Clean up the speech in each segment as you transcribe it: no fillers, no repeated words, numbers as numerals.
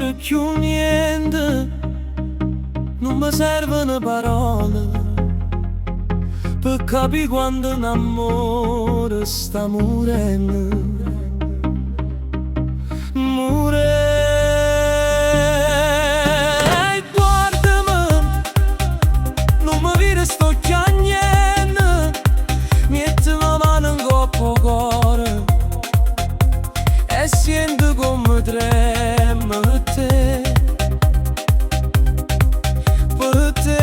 c'è più niente, non mi servono parole per capire quando un amore sta morendo. E guardami, non mi dire sto chiagnendo, metti la mano in coppa al cuore e sento come trema per te, per te.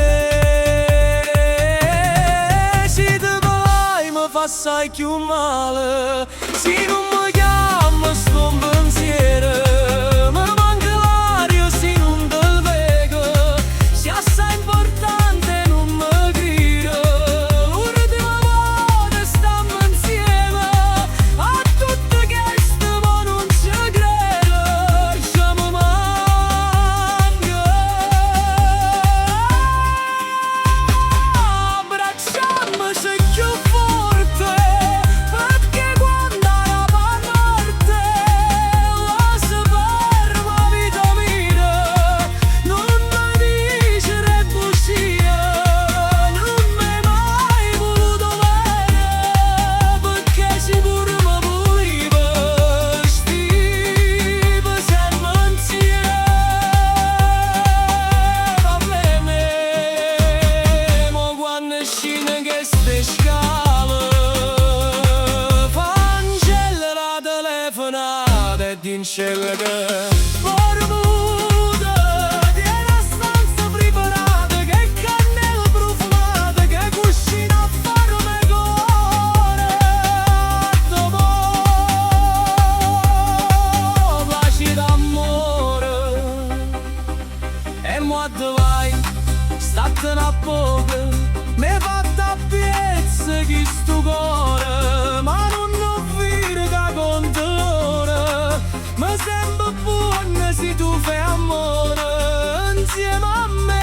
Se te vai mi fa assai più male, se non mi chiama sto pensiero, mi manca l'aria se non te vedo, se assai importante non mi grida. L'ultima volta stammo insieme, a tutto questo ma non ci credo, se mi manca. Abbracciamoci più forte, perché quando la morte la si ferma vita mia, non mi dice bugie, non mi hai mai voluto bene, perché sicuro mi volevo, stiva sempre insieme, va bene, ma quando scende queste scale, Angela la telefonata e dice che Bermuda tiene la stanza preparata, che cannella profumata, che cucina a farmi cuore. Dopo baci d'amore e mo dove vai? Statene a poco, mi hai fatto a pezzi chi sto cuore, ma non ho vero che conta l'ora. Mi sembra buono se tu fai amore insieme a me.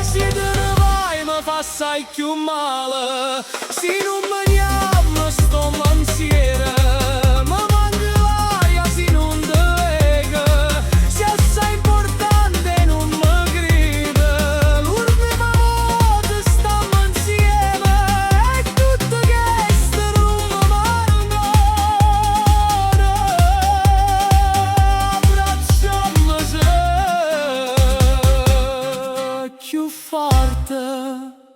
Se te ne vai mi fa assai più male, se non mi chiama sto pensiero, mi manca l'aria se non te vedo, se assai importante non mi crede. L'ultima volta stammo insieme e tutto questo non mi manca. Abbracciamoci più forte.